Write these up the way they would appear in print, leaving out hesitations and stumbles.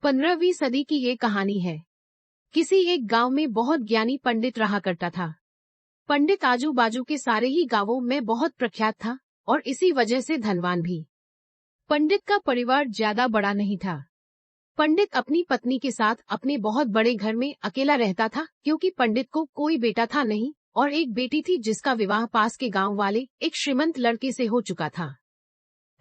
15वीं सदी की ये कहानी है। किसी एक गांव में बहुत ज्ञानी पंडित रहा करता था। पंडित आजू बाजू के सारे ही गांवों में बहुत प्रख्यात था और इसी वजह से धनवान भी। पंडित का परिवार ज्यादा बड़ा नहीं था। पंडित अपनी पत्नी के साथ अपने बहुत बड़े घर में अकेला रहता था, क्योंकि पंडित को कोई बेटा था नहीं और एक बेटी थी जिसका विवाह पास के गांव वाले एक श्रीमंत लड़के से हो चुका था।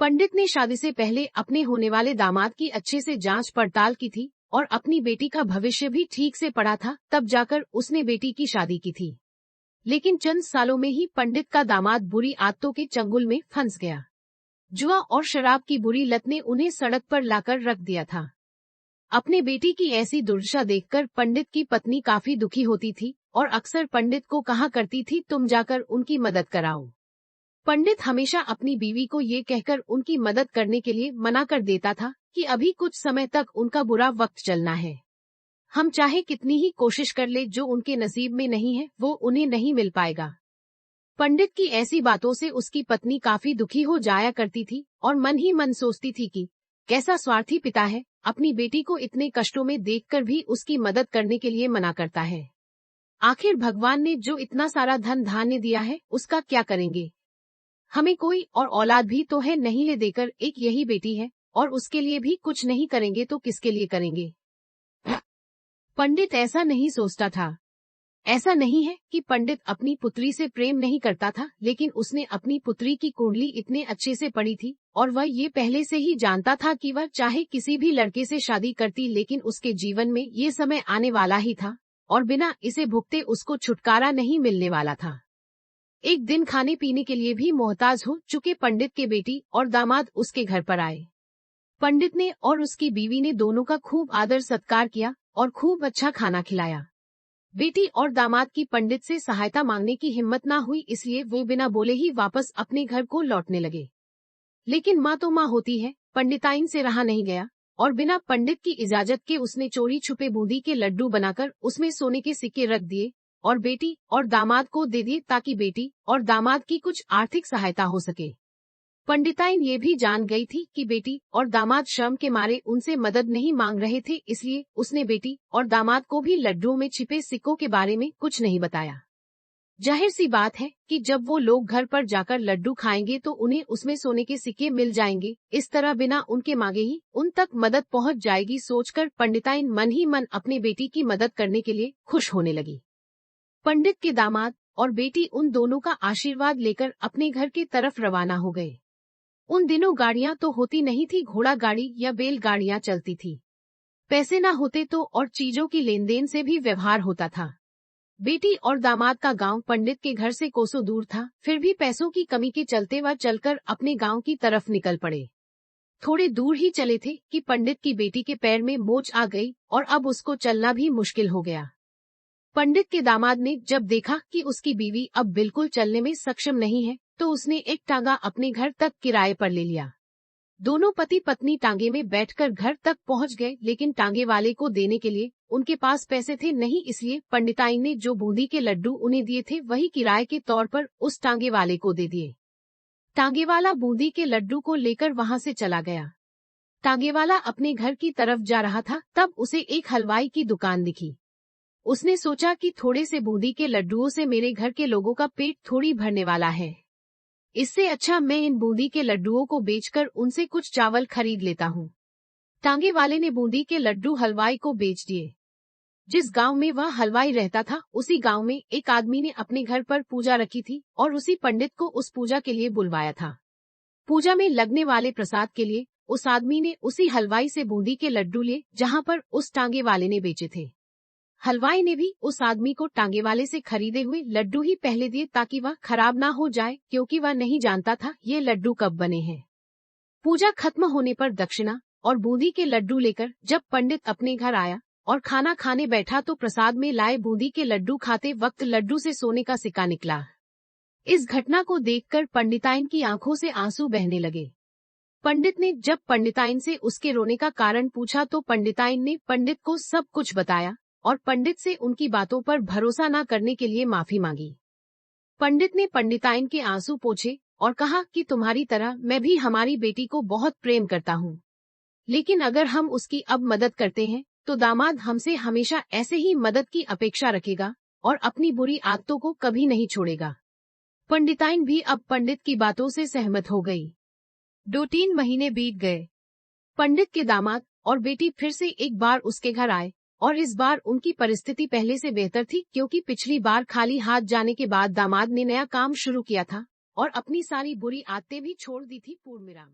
पंडित ने शादी से पहले अपने होने वाले दामाद की अच्छे से जांच पड़ताल की थी और अपनी बेटी का भविष्य भी ठीक से पढ़ा था, तब जाकर उसने बेटी की शादी की थी। लेकिन चंद सालों में ही पंडित का दामाद बुरी आदतों के चंगुल में फंस गया। जुआ और शराब की बुरी लत ने उन्हें सड़क पर लाकर रख दिया था। अपने बेटी की ऐसी दुर्दशा देखकर पंडित की पत्नी काफी दुखी होती थी और अक्सर पंडित को कहा करती थी, तुम जाकर उनकी मदद कराओ। पंडित हमेशा अपनी बीवी को ये कहकर उनकी मदद करने के लिए मना कर देता था कि अभी कुछ समय तक उनका बुरा वक्त चलना है। हम चाहे कितनी ही कोशिश कर ले, जो उनके नसीब में नहीं है वो उन्हें नहीं मिल पाएगा। पंडित की ऐसी बातों से उसकी पत्नी काफी दुखी हो जाया करती थी और मन ही मन सोचती थी कि कैसा स्वार्थी पिता है, अपनी बेटी को इतने कष्टों में देखकर भी उसकी मदद करने के लिए मना करता है। आखिर भगवान ने जो इतना सारा धन धान्य दिया है उसका क्या करेंगे। हमें कोई और औलाद भी तो है नहीं, ले देकर एक यही बेटी है और उसके लिए भी कुछ नहीं करेंगे तो किसके लिए करेंगे। पंडित ऐसा नहीं सोचता था। ऐसा नहीं है कि पंडित अपनी पुत्री से प्रेम नहीं करता था, लेकिन उसने अपनी पुत्री की कुंडली इतने अच्छे से पढ़ी थी और वह ये पहले से ही जानता था कि वह चाहे किसी भी लड़के से शादी करती, लेकिन उसके जीवन में ये समय आने वाला ही था और बिना इसे भुगते उसको छुटकारा नहीं मिलने वाला था। एक दिन खाने पीने के लिए भी मोहताज हो चुके पंडित के बेटी और दामाद उसके घर पर आए। पंडित ने और उसकी बीवी ने दोनों का खूब आदर सत्कार किया और खूब अच्छा खाना खिलाया। बेटी और दामाद की पंडित से सहायता मांगने की हिम्मत ना हुई, इसलिए वो बिना बोले ही वापस अपने घर को लौटने लगे। लेकिन माँ तो माँ होती है, पंडिताइन से रहा नहीं गया और बिना पंडित की इजाजत के उसने चोरी छुपे बूंदी के लड्डू बनाकर उसमें सोने के सिक्के रख दिए और बेटी और दामाद को दे दिए, ताकि बेटी और दामाद की कुछ आर्थिक सहायता हो सके। पंडिताइन ये भी जान गई थी कि बेटी और दामाद शर्म के मारे उनसे मदद नहीं मांग रहे थे, इसलिए उसने बेटी और दामाद को भी लड्डुओं में छिपे सिक्कों के बारे में कुछ नहीं बताया। जाहिर सी बात है कि जब वो लोग घर पर जाकर लड्डू खाएंगे तो उन्हें उसमें सोने के सिक्के मिल जाएंगे, इस तरह बिना उनके मांगे ही उन तक मदद पहुंच जाएगी। सोचकर पंडिताइन मन ही मन अपने बेटी की मदद करने के लिए खुश होने लगी। पंडित के दामाद और बेटी उन दोनों का आशीर्वाद लेकर अपने घर की तरफ रवाना हो गए। उन दिनों गाड़ियां तो होती नहीं थी, घोड़ा गाड़ी या बैल गाड़ियां चलती थी। पैसे ना होते तो और चीजों की लेन देन से भी व्यवहार होता था। बेटी और दामाद का गांव पंडित के घर से कोसों दूर था, फिर भी पैसों की कमी के चलते वह चलकर अपने गांव की तरफ निकल पड़े। थोड़े दूर ही चले थे कि पंडित की बेटी के पैर में मोच आ गई और अब उसको चलना भी मुश्किल हो गया। पंडित के दामाद ने जब देखा कि उसकी बीवी अब बिल्कुल चलने में सक्षम नहीं है, तो उसने एक टांगा अपने घर तक किराए पर ले लिया। दोनों पति पत्नी टांगे में बैठकर घर तक पहुंच गए, लेकिन टांगे वाले को देने के लिए उनके पास पैसे थे नहीं, इसलिए पंडिताइन ने जो बूंदी के लड्डू उन्हें दिए थे वही किराए के तौर पर उस टांगे वाले को दे दिए। टांगे वाला बूंदी के लड्डू को लेकर वहां से चला गया। टांगे वाला अपने घर की तरफ जा रहा था, तब उसे एक हलवाई की दुकान दिखी। उसने सोचा कि थोड़े से बूंदी के लड्डुओं से मेरे घर के लोगों का पेट थोड़ी भरने वाला है, इससे अच्छा मैं इन बूंदी के लड्डुओं को बेचकर उनसे कुछ चावल खरीद लेता हूँ। टांगे वाले ने बूंदी के लड्डू हलवाई को बेच दिए। जिस गांव में वह हलवाई रहता था, उसी गांव में एक आदमी ने अपने घर पर पूजा रखी थी और उसी पंडित को उस पूजा के लिए बुलवाया था। पूजा में लगने वाले प्रसाद के लिए उस आदमी ने उसी हलवाई से बूंदी के लड्डू लिए जहाँ पर उस टांगे वाले ने बेचे थे। हलवाई ने भी उस आदमी को टांगे वाले से खरीदे हुए लड्डू ही पहले दिए, ताकि वह खराब ना हो जाए, क्योंकि वह नहीं जानता था ये लड्डू कब बने हैं। पूजा खत्म होने पर दक्षिणा और बूंदी के लड्डू लेकर जब पंडित अपने घर आया और खाना खाने बैठा तो प्रसाद में लाए बूंदी के लड्डू खाते वक्त लड्डू से सोने का सिक्का निकला। इस घटना को देखकर पंडिताइन की आंखों से आंसू बहने लगे। पंडित ने जब पंडिताइन से उसके रोने का कारण पूछा तो पंडिताइन ने पंडित को सब कुछ बताया और पंडित से उनकी बातों पर भरोसा न करने के लिए माफी मांगी। पंडित ने पंडिताइन के आंसू पोंछे और कहा कि तुम्हारी तरह मैं भी हमारी बेटी को बहुत प्रेम करता हूँ। लेकिन अगर हम उसकी अब मदद करते हैं तो दामाद हमसे हमेशा ऐसे ही मदद की अपेक्षा रखेगा और अपनी बुरी आदतों को कभी नहीं छोड़ेगा। पंडिताइन भी अब पंडित की बातों से सहमत हो गई। 2-3 महीने बीत गए। पंडित के दामाद और बेटी फिर से एक बार उसके घर आए और इस बार उनकी परिस्थिति पहले से बेहतर थी, क्योंकि पिछली बार खाली हाथ जाने के बाद दामाद ने नया काम शुरू किया था और अपनी सारी बुरी आदतें भी छोड़ दी थी। पूर्णविराम।